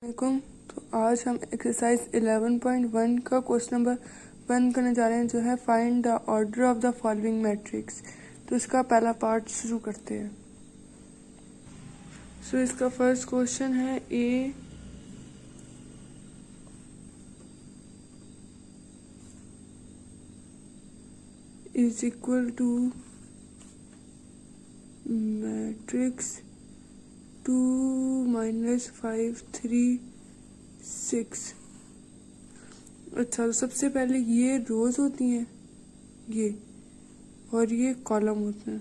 वालेकुम। तो आज हम एक्सरसाइज 11.1 का क्वेश्चन नंबर 1 करने जा रहे हैं, जो है find the order of the following matrix. तो इसका पहला पार्ट शुरू करते हैं। इसका फर्स्ट क्वेश्चन है A is equal two matrix 2 -5 3 6। अच्छा, तो सबसे पहले ये रोज होती हैं, ये और ये कॉलम होते हैं।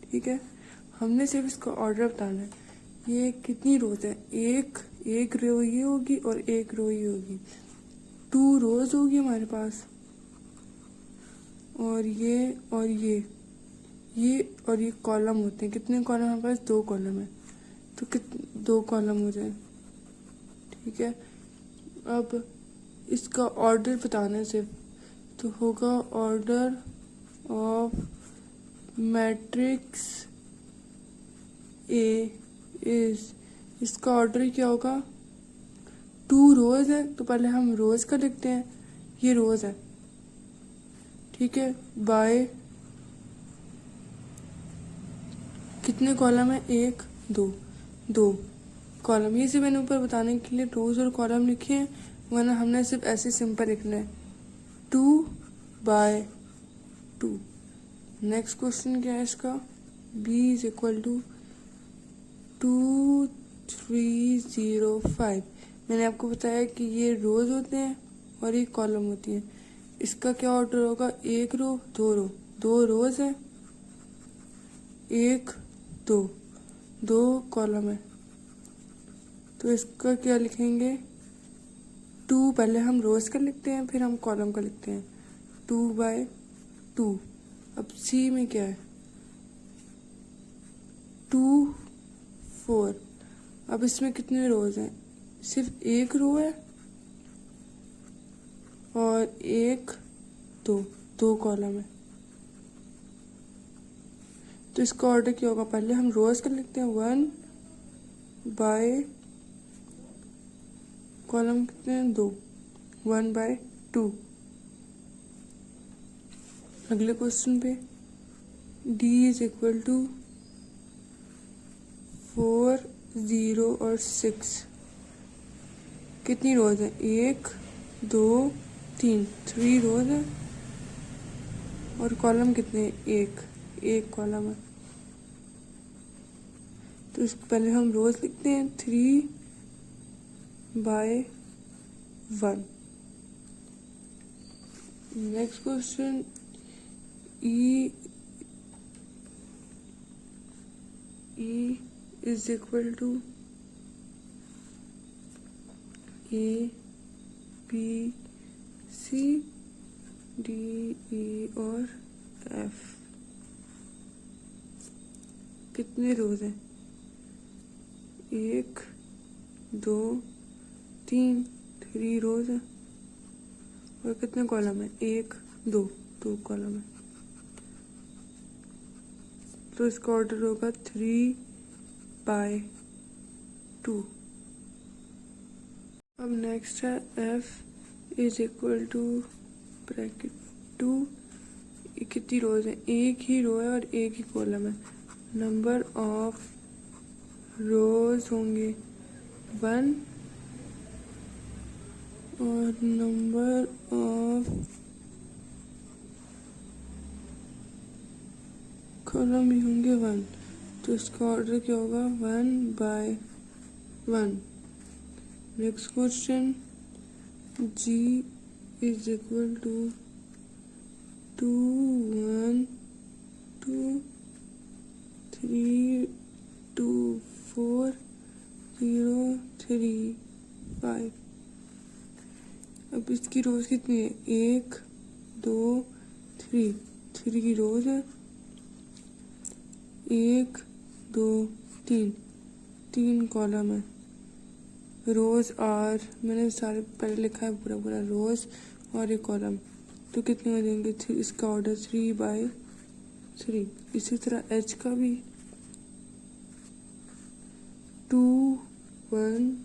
ठीक है, हमने सिर्फ इसका ऑर्डर बताना है। ये कितनी रोज है? एक रो ये होगी और एक रो ये होगी। 2 रोज होगी हमारे पास, और ये और ये कॉलम होते हैं। कितने कॉलम हमारे पास? 2 कॉलम है, तो 2 कॉलम हो जाए। ठीक है, अब इसका ऑर्डर बताना है सिर्फ, तो होगा order of matrix A is, इसका ऑर्डर क्या होगा? 2 रोज है, तो पहले हम रोज का लिखते हैं। ये रोज है, ठीक है। बाय कितने कॉलम है? 1 2 कॉलम। ये सिर्फ मैंने ऊपर बताने के लिए रोज और कॉलम लिखे हैं, वरना हमने सिर्फ ऐसे सिंपल लिखना है 2/2। नेक्स्ट क्वेश्चन क्या है इसका? b is equal to 2 3 0 5। मैंने आपको बताया कि ये रोज होते हैं और ये कॉलम होती हैं। इसका क्या ऑर्डर होगा? 1 रो 2 रो, 2 रोज है, 1 2 कॉलम है, तो इसका क्या लिखेंगे? 2 पहले हम रोज का लिखते हैं, फिर हम कॉलम का लिखते हैं। 2/2। अब सी में क्या है? 2 4। अब इसमें कितने रोज हैं? सिर्फ 1 रो है और 1 2 कॉलम है, तो इसका ऑर्डर क्या होगा? पहले हम रोज का लिखते हैं 1/, कॉलम कितने हैं? 2, 1/2। अगले क्वेश्चन पे d इज इक्वल टू 4 0 और 6। कितनी रोज है? 1 2 3 रोज है, और कॉलम कितने? 1 कॉलम है, तो इसको पहले हम रोज लिखते हैं 3/1। Next question e is equal to A B C D E और F। कितने रोज हैं? 1 2 3 रोज है, और कितने कॉलम है? 1 2 कॉलम है, तो इसका ऑर्डर होगा 3/2। अब नेक्स्ट है f is equal to bracket 2। कितनी रोज है? 1 ही रो है और 1 ही कॉलम है। नंबर ऑफ रोज होंगे 1, और नंबर ऑफ कॉलम भी होंगे 1, तो इसका ऑर्डर क्या होगा? 1/1। Next question g is equal to 2 1 2 3 2 4 0 3 5। अब इसकी रोज कितनी है? 1 2 3 रोज है, 1 2 3 कॉलम है। रोज आर मैंने सारे पहले लिखा है, पूरा रोज और एक कॉलम, तो कितने हो जाएंगे? इसका ऑर्डर 3/3। इसी तरह एच का भी 2 1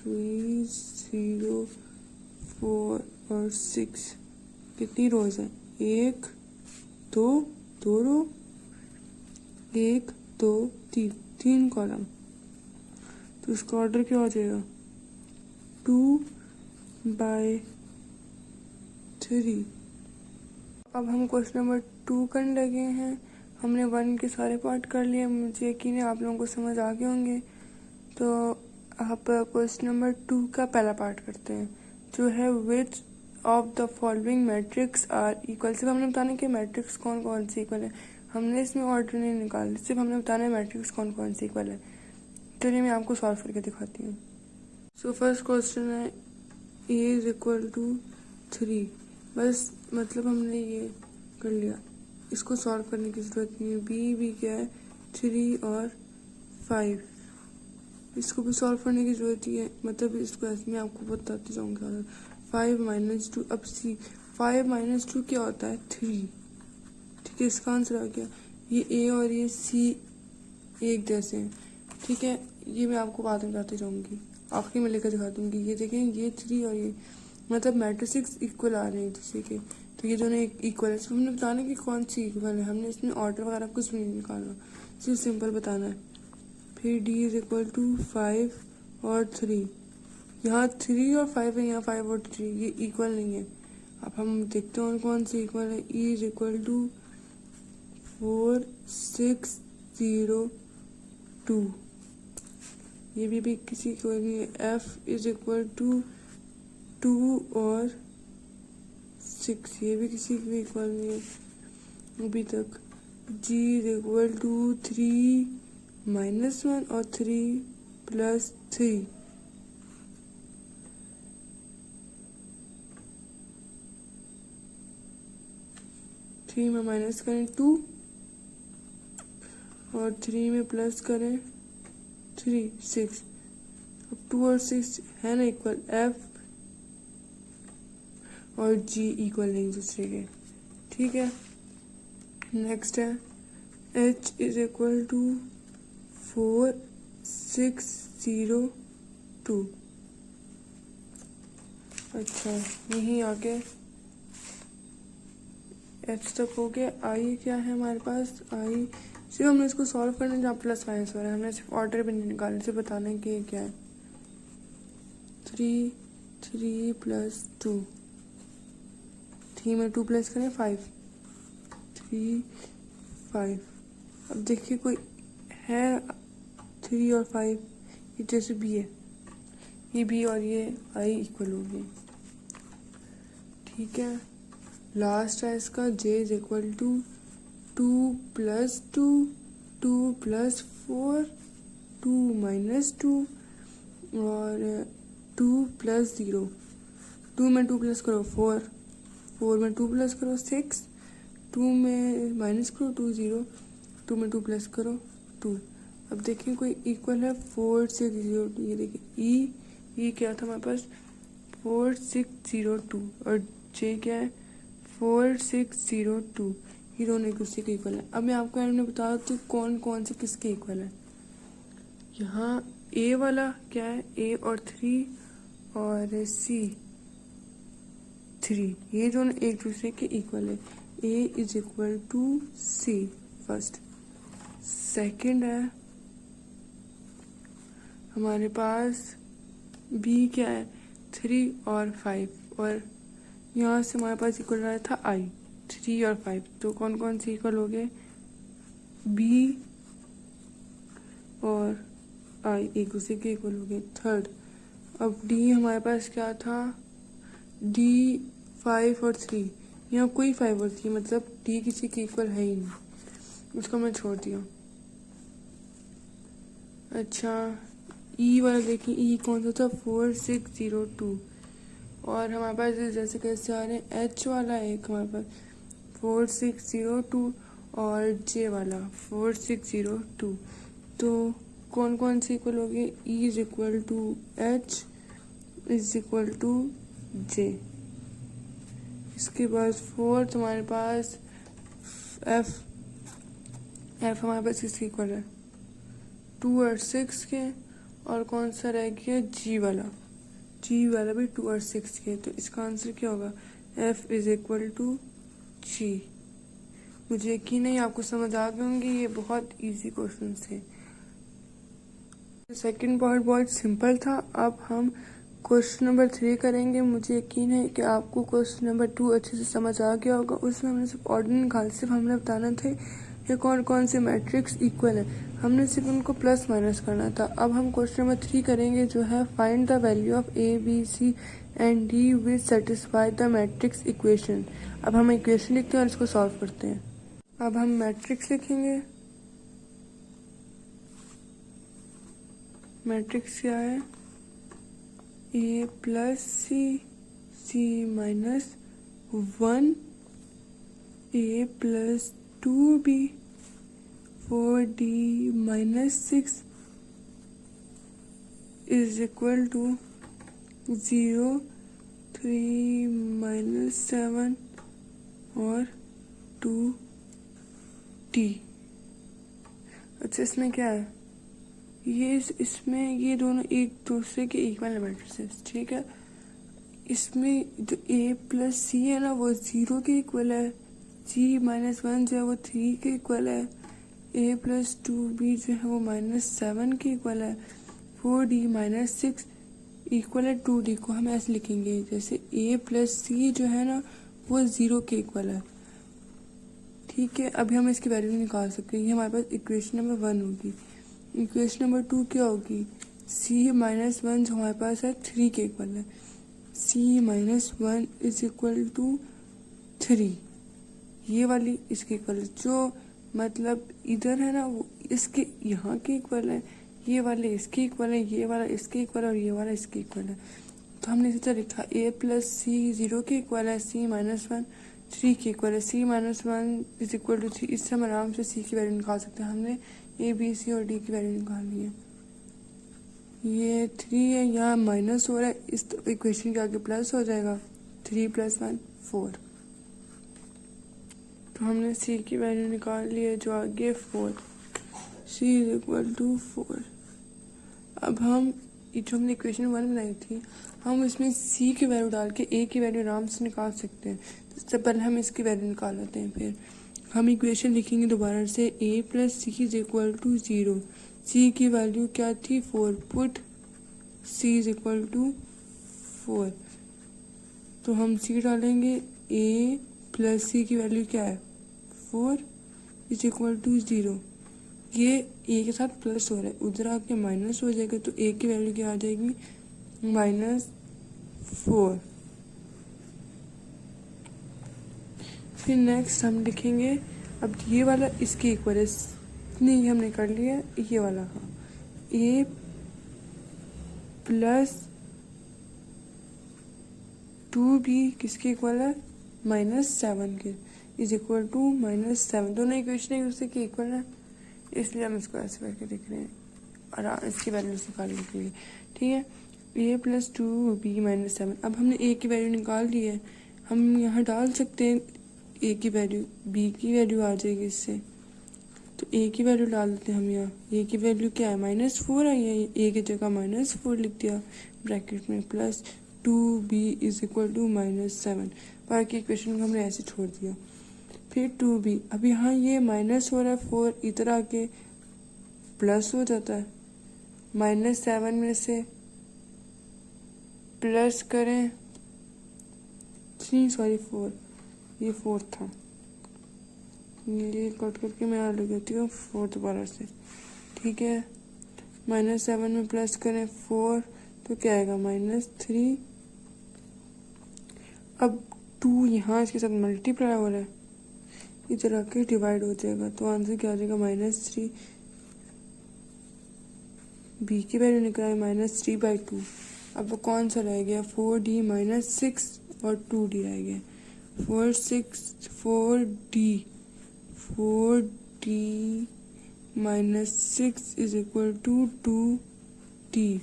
3, 0, 4 और 6। कितनी रोज है? 1 2 2 रो, 1 2 3 3 कॉलम। तो इसका ऑर्डर क्या हो जाएगा? 2/3। अब हम क्वेश्चन नंबर 2 करने लगे हैं। हमने 1 के सारे पार्ट कर लिए, मुझे यकीन है आप लोगों को समझ आ गए होंगे। तो आप क्वेश्चन नंबर 2 का पहला पार्ट करते हैं, जो है which of the following matrix are equal. सिर्फ हमने बताना कि मैट्रिक्स कौन कौन से इक्वल है, हमने इसमें ऑर्डर नहीं निकालना, सिर्फ हमने बताना है मैट्रिक्स कौन कौन से इक्वल है। चलिए मैं आपको सॉल्व करके दिखाती हूँ। सो फर्स्ट क्वेश्चन है a इज इक्वल टू 3। बस मतलब हमने ये कर लिया, इसको सॉल्व करने की जरूरत नहीं है। b क्या है? 3 और 5। इसको भी सॉल्व करने की जरूरत ही है, मतलब इसको ऐसे मैं आपको बताती जाऊंगी। 5 - 2। अब c 5 - 2 क्या होता है? 3। ठीक है, इसका आंसर आ गया। ये a और ये c एक जैसे हैं, ठीक है। ये मैं आपको बाद में बताती जाऊंगी, आखिरी में लेकर दिखा दूंगी। ये देखें, ये 3 और ये मतलब मैट्रिक्स इक्वल आ रहे हैं किसी के, तो ये दोनों इक्वल है। सिर्फ हमने बताना कि कौन सी इक्वल है, हमने इसमें ऑर्डर वगैरह कुछ भी नहीं निकालना, सिर्फ सिंपल बताना है। फिर d इज इक्वल टू 5 और 3। यहाँ 3 और 5 है, यहाँ 5 और 3, ये इक्वल नहीं है। अब हम देखते हैं कौन सी इक्वल है। e is equal to 4 6 0 2। ये भी किसी को नहीं है। f इज इक्वल टू 2 और 6, ये भी किसी को इक्वल नहीं है अभी तक। g इज इक्वल टू 3 - 1 और 3 + 3। थ्री में माइनस करें 2 और 3 में प्लस करें 3 6। अब 2 और 6 है ना इक्वल, f और g इक्वल नहीं दूसरे के, ठीक है। नेक्स्ट है h इज इक्वल टू 4 6 0 2। अच्छा, यहीं आगे h तक हो गया। i क्या है हमारे पास? i सिर्फ हमने इसको सॉल्व करना है, जहाँ प्लस माइनस हो रहा है, हमने सिर्फ ऑर्डर भी नहीं निकालना, सिर्फ बताना है कि ये क्या है। 3 3 + 2, 3 में 2 प्लस करें 5 3 5। अब देखिए कोई है 3 और 5, ये जैसे b है, ये b और ये i इक्वल हो गए, ठीक है। लास्ट है इसका j इज इक्वल टू 2 + 2 2 + 4 2 - 2 और 2 + 0। 2 में 2 प्लस करो 4, 4 में 2 प्लस करो 6, 2 में माइनस करो 2 0, 2 में 2 प्लस करो 2। अब देखिए कोई इक्वल है 4 6 0 2। ये देखिए ई क्या था हमारे पास? 4 6 0 2 और जे क्या है? 4 6 0 2। ये दोनों एक दूसरे के इक्वल है। अब मैं आपको एंड में बता दूँ कौन कौन से किसके इक्वल है। यहाँ ए वाला क्या है? ए और 3 और सी 3, ये दोनों एक दूसरे के इक्वल है। A is equal to C first. Second है हमारे पास बी क्या है? 3 और 5, और यहाँ से हमारे पास इक्वल रहा था आई 3 और 5, तो कौन कौन से इक्वल हो गए? बी और आई एक दूसरे के इक्वल हो गए। थर्ड, अब डी हमारे पास क्या था? डी 5 और 3, यहाँ कोई 5 और 3, मतलब डी किसी के इक्वल है ही नहीं, उसको मैं छोड़ दिया। अच्छा, ई वाला देखिए, ई कौन सा था? 4 6 0 2, और हमारे पास जैसे कैसे आ रहे हैं एच वाला एक हमारे पास 4 6 0 2 और जे वाला 4 6 0 2, तो कौन कौन से इक्वल हो गए? E is equal to H is equal to J. इसके बाद फोर्थ हमारे पास एफ हमारे पास किसके इक्वल है? 2 और 6 के, और कौन सा रह गया, जी वाला। जी वाला भी 2 और 6 के, तो इसका आंसर क्या होगा, F इज इक्वल टू जी। मुझे यकीन है आपको समझ आ गए होंगे, ये बहुत इजी क्वेश्चन थे। सेकंड पार्ट बहुत सिंपल था। अब हम क्वेश्चन नंबर 3 करेंगे। मुझे यकीन है कि आपको क्वेश्चन नंबर 2 अच्छे से समझ आ गया होगा। उसमें हमने सिर्फ ऑर्डर निकाल, सिर्फ हमने बताना थे ये कौन कौन से मैट्रिक्स इक्वल है, हमने सिर्फ उनको प्लस माइनस करना था। अब हम क्वेश्चन नंबर 3 करेंगे, जो है find the value of A B C and D which satisfy the matrix equation. अब हम इक्वेशन लिखते हैं और इसको सॉल्व करते हैं। अब हम मैट्रिक्स लिखेंगे। मैट्रिक्स क्या है, A plus C, C minus 1, A plus 2b, 4d minus 6 is equal to 0, 3 minus 7 और 2d। अच्छा, इसमें क्या है, ये इसमें ये दोनों एक दूसरे के इक्वल मैट्रिसेस, ठीक है। इसमें जो a प्लस सी है ना, वो 0 के इक्वल है। g माइनस 1 जो है वो 3 के इक्वल है। a प्लस 2b जो है वो माइनस 7 के इक्वल है। 4d माइनस 6 इक्वल है 2d को हम ऐसे लिखेंगे, जैसे a प्लस सी जो है ना वो 0 के इक्वल है, ठीक है। अभी हम इसकी वैल्यू निकाल सकते हैं। ये हमारे पास इक्वेशन नंबर 1 होगी। इक्वेशन नंबर 2 क्या होगी, c माइनस 1 जो हमारे पास है 3 के इक्वल है। c minus 1 is equal to 3, ये वाली इसके इक्वल है, जो मतलब इधर है ना वो इसके यहाँ के इक्वल है, ये वाले इसके इक्वल है, ये वाला इसके इक्वल है और ये वाला इसके इक्वल है। तो हमने इसी तरह लिखा a प्लस सी 0 के इक्वल है, c माइनस 1 3 के इक्वल है, c minus 1 is equal to 3। इससे हम आराम से c की वैल्यू निकाल सकते हैं। हमने a b c और d की वैल्यू निकालनी है। ये 3 है, यहाँ माइनस हो रहा है, इस इक्वेशन के आगे प्लस हो जाएगा, 3 प्लस 1 4। तो हमने c की वैल्यू निकाल ली है, जो आगे 4, c इज इक्वल टू 4। अब हम जो हमने इक्वेशन 1 बनाई थी, हम इसमें c की वैल्यू डाल के a की वैल्यू आराम से निकाल सकते हैं। सबसे पहले हम इसकी वैल्यू निकाल लेते हैं, फिर हम इक्वेशन लिखेंगे दोबारा से, a plus C is equal to 0। c की वैल्यू क्या थी 4, put c is equal to 4। तो हम c डालेंगे, a प्लस सी की वैल्यू क्या है 4 इज इक्वल टू 0। ये a के साथ प्लस हो रहा है, उधर आके माइनस हो जाएगा, तो a की वैल्यू क्या आ जाएगी -4। फिर नेक्स्ट हम लिखेंगे, अब ये वाला इसके इक्वल है, नहीं हमने कर लिया ये वाला, हाँ, a प्लस 2b किसके इक्वल है -7 के, इज इक्वल टू -7। दोनों इक्वेशन एक दूसरे के इक्वल है, इसलिए हम इसको ऐसे करके लिख रहे हैं और इसकी वैल्यू निकालने के लिए, ठीक है। a plus 2b minus 7। अब हमने a की वैल्यू निकाल ली है, हम यहाँ डाल सकते हैं a की वैल्यू, b की वैल्यू आ जाएगी इससे, तो a की वैल्यू डाल देते हैं हम यहाँ। a की वैल्यू क्या है -4 है, ये a की जगह -4 लिख दिया ब्रैकेट में, plus 2b is equal to -7। बाकी इक्वेशन को हमने ऐसे छोड़ दिया। फिर 2b, अब यहाँ ये माइनस हो रहा है 4, इधर आके प्लस हो जाता है, -7 में से प्लस करें 4, ये 4 था, ये कट करके मैं यहाँ लिख देती हूँ 4 दोबारा से, ठीक है। -7 में प्लस करें 4 तो क्या आएगा -3। अब 2 यहाँ इसके साथ मल्टीप्लाई हो रहा है, इधर आके डिवाइड हो जाएगा, तो आंसर क्या आ जाएगा -3। b की वैल्यू निकाले -3/2। अब वो कौन सा रह गया 4d माइनस 6 और 2d रह गया, 4d minus 6 is equal to 2d।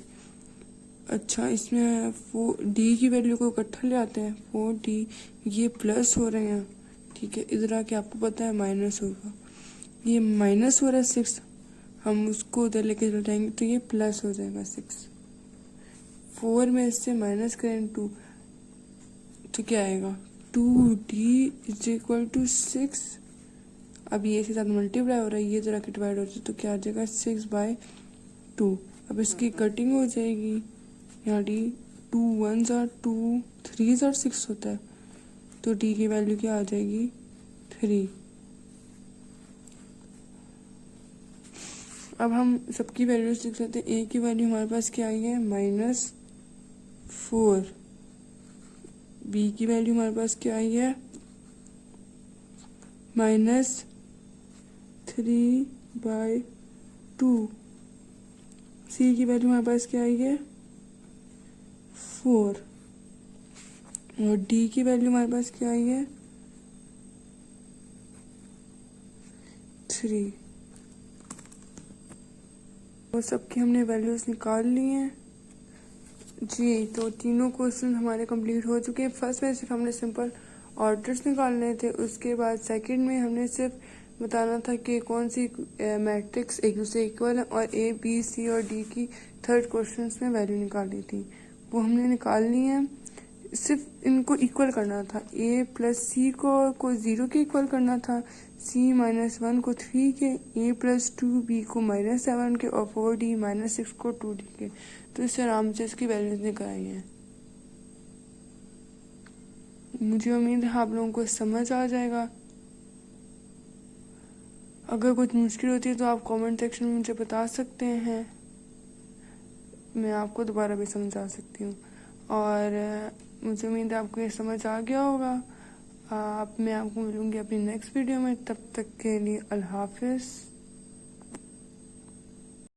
अच्छा, इसमें 4d की वैल्यू को इकट्ठा ले आते हैं, 4d ये प्लस हो रहे हैं, ठीक है। इधर आके आपको पता है माइनस होगा, ये माइनस हो रहा है 6, हम उसको उधर लेके चल जाएंगे तो ये प्लस हो जाएगा 6। 4 में इससे माइनस करें 2 तो क्या आएगा 2d इज इक्वल टू 6। अब ये इसके साथ मल्टीप्लाई हो रहा है, ये जरा के डिवाइड हो जाए तो क्या आ जाएगा 6/2। अब इसकी कटिंग हो जाएगी, यहाँ D 2 1s are 2 3s are 6 होता है, तो डी की वैल्यू क्या आ जाएगी 3। अब हम सबकी वैल्यूज लिख सकते हैं। ए की वैल्यू हमारे पास क्या आई है -4। बी की वैल्यू हमारे पास क्या आई है -3/2। सी की वैल्यू हमारे पास क्या आई है 4 और डी की वैल्यू हमारे पास क्या आई है 3। वो सबकी हमने वैल्यूज निकाल ली हैं जी। तो तीनों क्वेश्चन हमारे कंप्लीट हो चुके हैं। फर्स्ट में सिर्फ हमने सिंपल ऑर्डर्स निकालने थे, उसके बाद सेकंड में हमने सिर्फ बताना था कि कौन सी मैट्रिक्स एक दूसरे इक्वल है, और ए बी सी और डी की थर्ड क्वेश्चन में वैल्यू निकाली थी, वो हमने निकाल ली है। सिर्फ इनको इक्वल करना था, ए प्लस सी को 0 के इक्वल करना था, सी -1 को 3 के, ए प्लस 2 बी को -7 के, और 4d -6 को 2d के। तो इससे आराम से इसकी वैल्यूज निकाली हैं। मुझे उम्मीद है आप लोगों को समझ आ जाएगा। अगर कुछ मुश्किल होती है तो आप कमेंट सेक्शन में मुझे बता सकते हैं, मैं आपको दोबारा भी समझा सकती हूँ। और मुझे उम्मीद है आपको ये समझ आ गया होगा। मैं आपको मिलूंगी अपनी नेक्स्ट वीडियो में, तब तक के लिए अल्लाह हाफिज़।